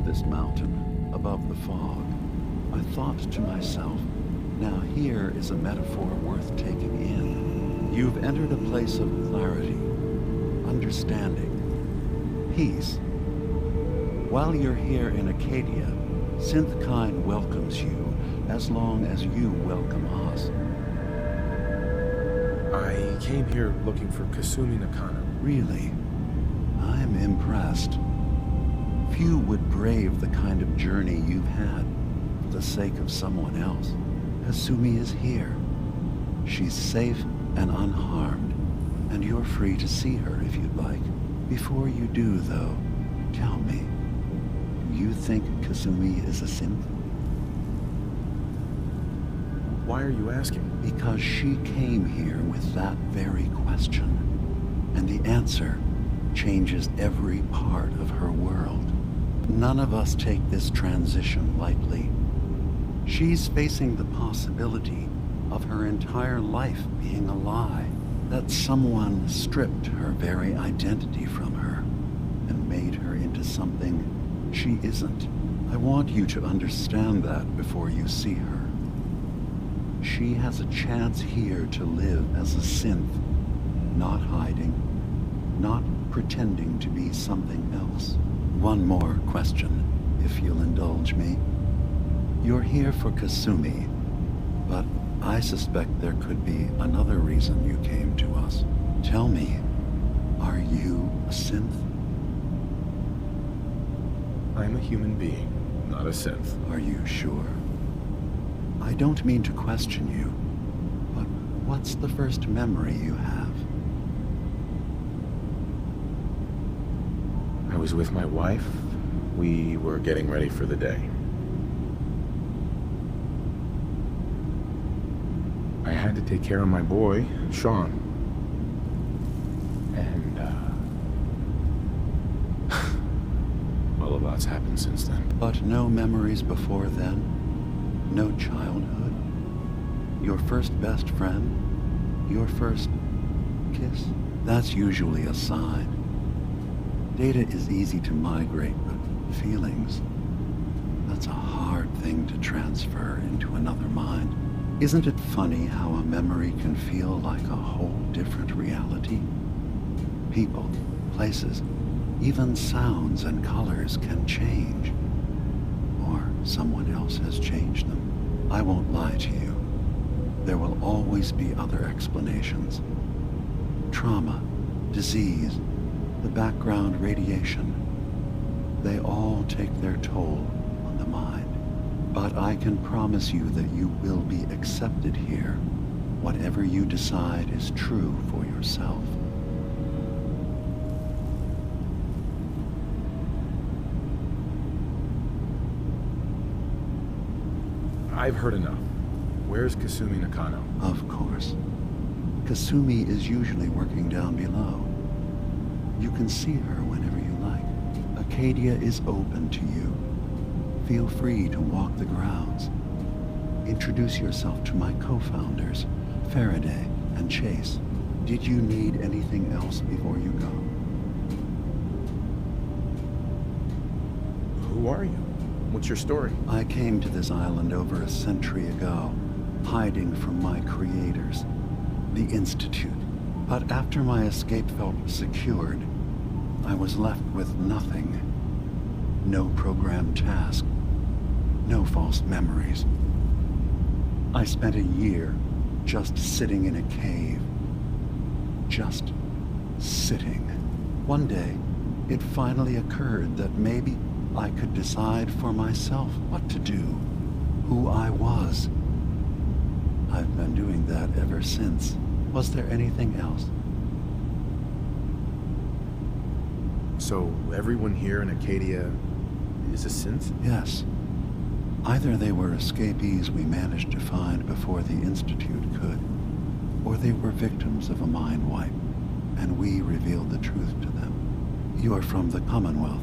climbed this mountain above the fog, I thought to myself, now here is a metaphor worth taking in. You've entered a place of clarity, understanding, peace. While you're here in Acadia, Synthkind welcomes you as long as you welcome us. I came here looking for Kasumi Nakano. Really? I'm impressed. Few would brave the kind of journey you've had for the sake of someone else. Kasumi is here. She's safe and unharmed, and you're free to see her if you'd like. Before you do, though, tell me, do you think Kasumi is a synth? Why are you asking? Because she came here with that very question, and the answer changes every part of her world. None of us take this transition lightly. She's facing the possibility of her entire life being a lie, that someone stripped her very identity from her and made her into something she isn't. I want you to understand that before you see her. She has a chance here to live as a synth, not hiding, not pretending to be something else. One more question, if you'll indulge me. You're here for Kasumi, but I suspect there could be another reason you came to us. Tell me, are you a synth? I'm a human being, not a synth. Are you sure? I don't mean to question you, but what's the first memory you have? I was with my wife. We were getting ready for the day. I had to take care of my boy, Sean. And, well, a lot's happened since then. But no memories before then? No childhood? Your first best friend? Your first kiss? That's usually a sign. Data is easy to migrate, but feelings, that's a hard thing to transfer into another mind. Isn't it funny how a memory can feel like a whole different reality? People, places, even sounds and colors can change. Or someone else has changed them. I won't lie to you. There will always be other explanations. Trauma, disease, the background radiation. They all take their toll on the mind. But I can promise you that you will be accepted here, whatever you decide is true for yourself. I've heard enough. Where's Kasumi Nakano? Of course. Kasumi is usually working down below. You can see her whenever you like. Acadia is open to you. Feel free to walk the grounds. Introduce yourself to my co-founders, Faraday and Chase. Did you need anything else before you go? Who are you? What's your story? I came to this island over a century ago, hiding from my creators, the Institute. But after my escape felt secured, I was left with nothing. No programmed task. No false memories. I spent a year just sitting in a cave. Just sitting. One day, it finally occurred that maybe I could decide for myself what to do, who I was. I've been doing that ever since. Was there anything else? So everyone here in Acadia is a synth? Yes. Either they were escapees we managed to find before the Institute could, or they were victims of a mind wipe, and we revealed the truth to them. You are from the Commonwealth,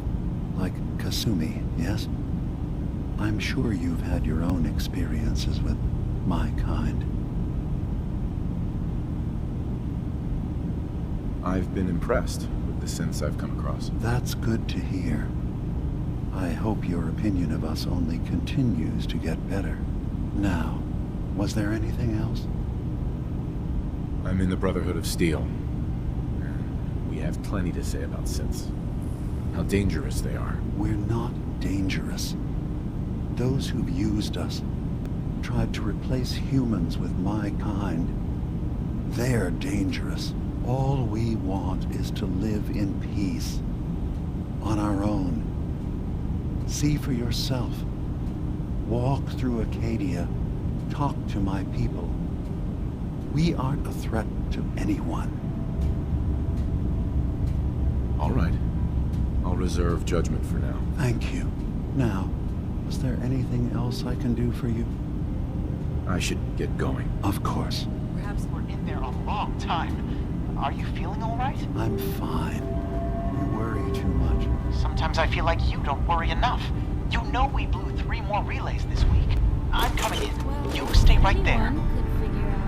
like Kasumi, yes? I'm sure you've had your own experiences with my kind. I've been impressed with the synths I've come across. That's good to hear. I hope your opinion of us only continues to get better. Now, was there anything else? I'm in the Brotherhood of Steel. We have plenty to say about synths. How dangerous they are. We're not dangerous. Those who've used us, tried to replace humans with my kind, they're dangerous. All we want is to live in peace. On our own. See for yourself. Walk through Acadia. Talk to my people. We aren't a threat to anyone. All right. I'll reserve judgment for now. Thank you. Now, is there anything else I can do for you? I should get going. Of course. Perhaps we're in there a long time. Are you feeling all right? I'm fine. You worry too much. Sometimes I feel like you don't worry enough. You know we blew 3 more relays this week. I'm coming in. Well, you stay right there. anyone could figure out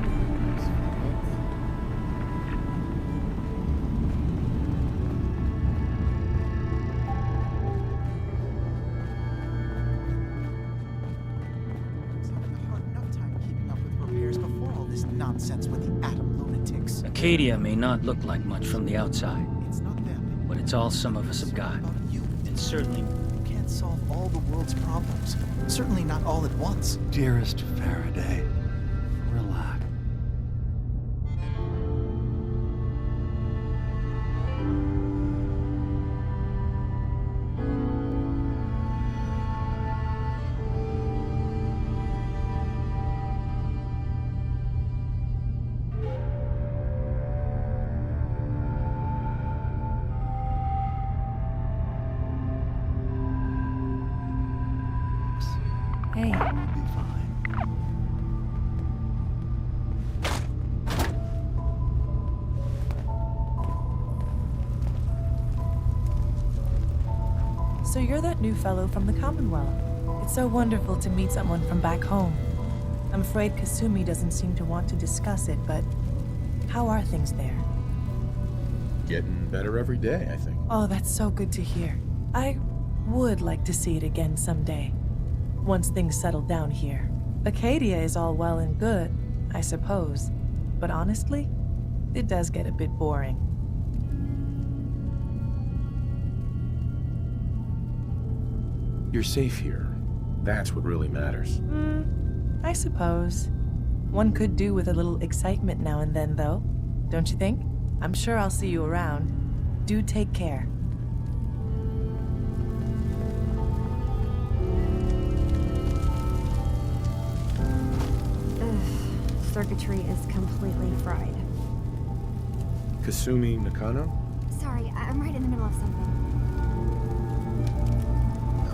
who's Nonsense with the atom lunatics. Acadia may not look like much from the outside, but it's all some of us have got. And certainly... You can't solve all the world's problems. Certainly not all at once. Dearest Faraday, relax. Hey. We'll be fine. So you're that new fellow from the Commonwealth. It's so wonderful to meet someone from back home. I'm afraid Kasumi doesn't seem to want to discuss it, but how are things there? Getting better every day, I think. Oh, that's so good to hear. I would like to see it again someday. Once things settle down here. Acadia is all well and good, I suppose. But honestly, it does get a bit boring. You're safe here. That's what really matters. I suppose. One could do with a little excitement now and then, though. Don't you think? I'm sure I'll see you around. Do take care. Circuitry is completely fried. Kasumi Nakano? Sorry, I'm right in the middle of something.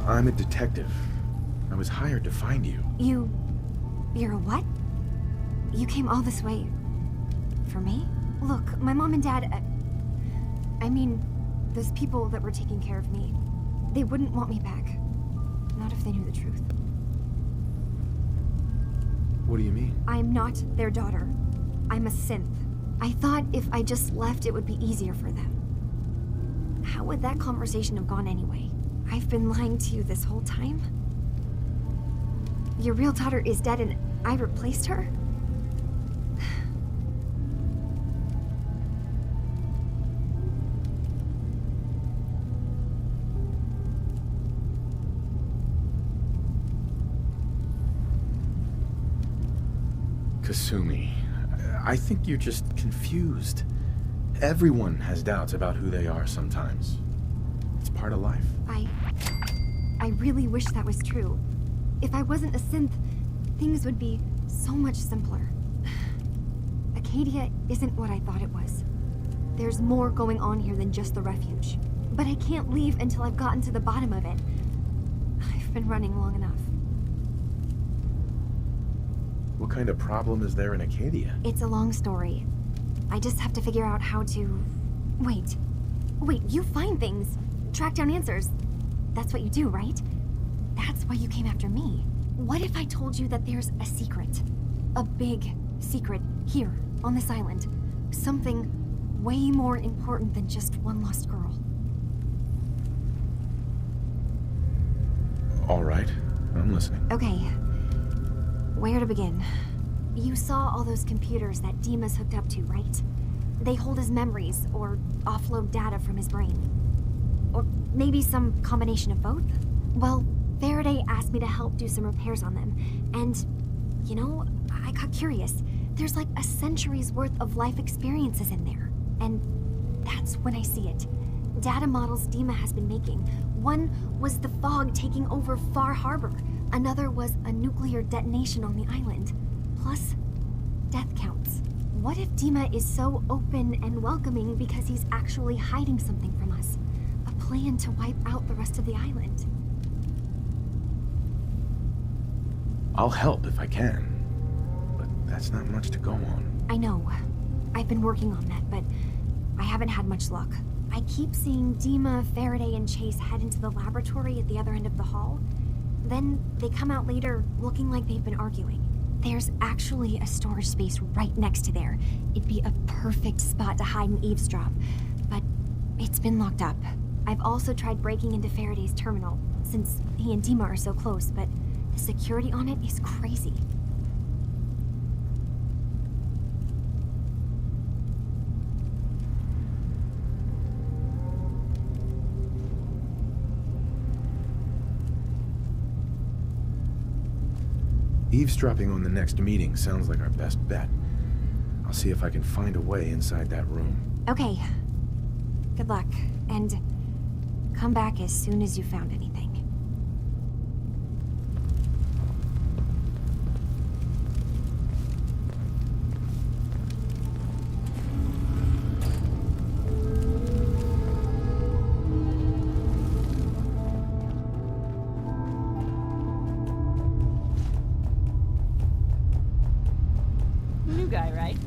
I'm a detective. I was hired to find you. You're a what? You came all this way... for me? Look, my mom and dad... I mean, those people that were taking care of me, they wouldn't want me back. Not if they knew the truth. What do you mean? I'm not their daughter. I'm a synth. I thought if I just left, it would be easier for them. How would that conversation have gone anyway? I've been lying to you this whole time? Your real daughter is dead and I replaced her? Kasumi, I think you're just confused. Everyone has doubts about who they are sometimes. It's part of life. I really wish that was true. If I wasn't a synth, things would be so much simpler. Acadia isn't what I thought it was. There's more going on here than just the refuge. But I can't leave until I've gotten to the bottom of it. I've been running long enough. What kind of problem is there in Acadia? It's a long story. I just have to figure out how to... Wait, you find things. Track down answers. That's what you do, right? That's why you came after me. What if I told you that there's a secret? A big secret here, on this island. Something way more important than just one lost girl. All right, I'm listening. Okay. Where to begin? You saw all those computers that Dima's hooked up to, right? They hold his memories, or offload data from his brain. Or maybe some combination of both? Well, Faraday asked me to help do some repairs on them, and, you know, I got curious. There's like a century's worth of life experiences in there, and that's when I see it. Data models Dima has been making. One was the fog taking over Far Harbor. Another was a nuclear detonation on the island. Plus, death counts. What if Dima is so open and welcoming because he's actually hiding something from us? A plan to wipe out the rest of the island? I'll help if I can, but that's not much to go on. I know. I've been working on that, but I haven't had much luck. I keep seeing Dima, Faraday, and Chase head into the laboratory at the other end of the hall. Then they come out later looking like they've been arguing. There's actually a storage space right next to there. It'd be a perfect spot to hide and eavesdrop, but it's been locked up. I've also tried breaking into Faraday's terminal, since he and Dima are so close, but the security on it is crazy. Eavesdropping on the next meeting sounds like our best bet. I'll see if I can find a way inside that room. Okay. Good luck, and come back as soon as you found anything. New guy, right?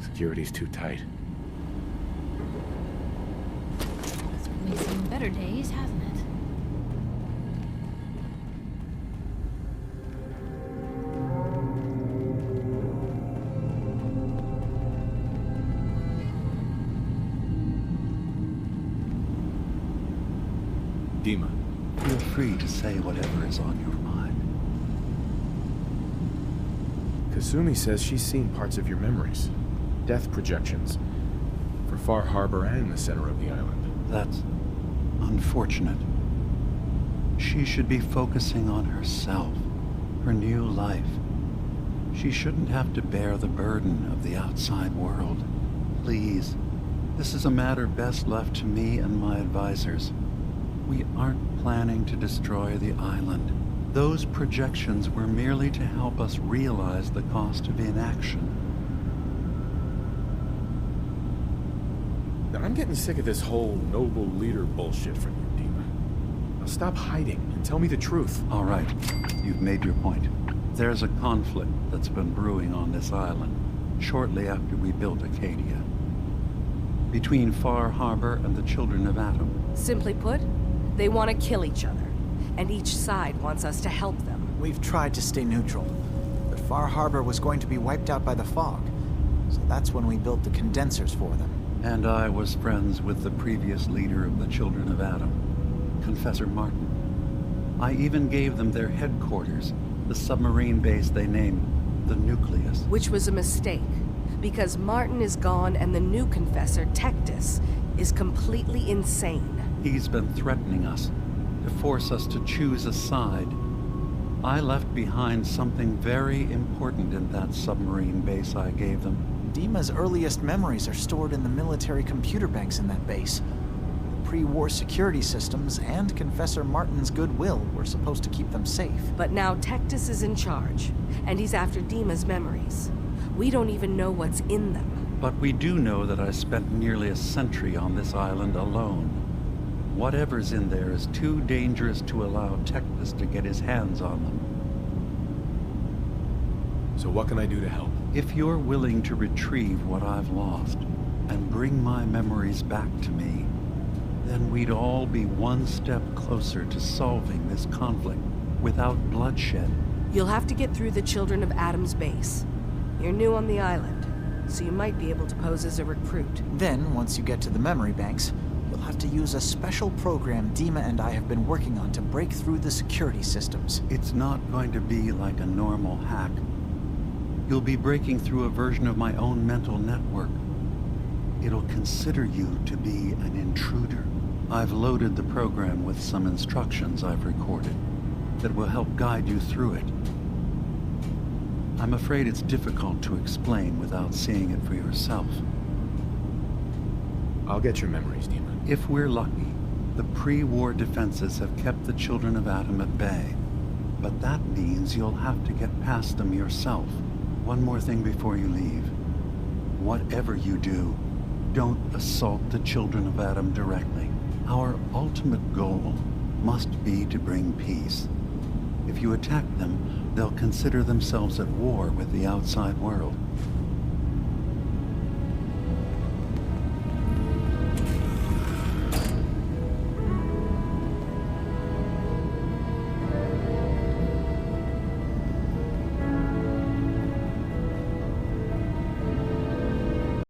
Security's too tight. We've seen better days, hasn't it? Dima. Feel free to say whatever is on your mind. Kasumi says she's seen parts of your memories. Death projections. For Far Harbor and the center of the island. That's unfortunate. She should be focusing on herself, her new life. She shouldn't have to bear the burden of the outside world. Please, this is a matter best left to me and my advisors. We aren't planning to destroy the island. Those projections were merely to help us realize the cost of inaction. I'm getting sick of this whole noble leader bullshit from you, Dima. Now stop hiding and tell me the truth. All right, you've made your point. There's a conflict that's been brewing on this island shortly after we built Acadia. Between Far Harbor and the Children of Atom. Simply put, they want to kill each other, and each side wants us to help them. We've tried to stay neutral, but Far Harbor was going to be wiped out by the fog, so that's when we built the condensers for them. And I was friends with the previous leader of the Children of Atom, Confessor Martin. I even gave them their headquarters, the submarine base they named the Nucleus. Which was a mistake, because Martin is gone and the new Confessor, Tectus, is completely insane. He's been threatening us, to force us to choose a side. I left behind something very important in that submarine base I gave them. Dima's earliest memories are stored in the military computer banks in that base. The pre-war security systems and Confessor Martin's goodwill were supposed to keep them safe. But now Tectus is in charge, and he's after Dima's memories. We don't even know what's in them. But we do know that I spent nearly a century on this island alone. Whatever's in there is too dangerous to allow Tectus to get his hands on them. So what can I do to help? If you're willing to retrieve what I've lost and bring my memories back to me, then we'd all be one step closer to solving this conflict without bloodshed. You'll have to get through the Children of Adam's base. You're new on the island, so you might be able to pose as a recruit. Then, once you get to the memory banks, you'll have to use a special program Dima and I have been working on to break through the security systems. It's not going to be like a normal hack. You'll be breaking through a version of my own mental network. It'll consider you to be an intruder. I've loaded the program with some instructions I've recorded that will help guide you through it. I'm afraid it's difficult to explain without seeing it for yourself. I'll get your memories, Dima. If we're lucky, the pre-war defenses have kept the Children of Adam at bay. But that means you'll have to get past them yourself. One more thing before you leave. Whatever you do, don't assault the Children of Adam directly. Our ultimate goal must be to bring peace. If you attack them, they'll consider themselves at war with the outside world.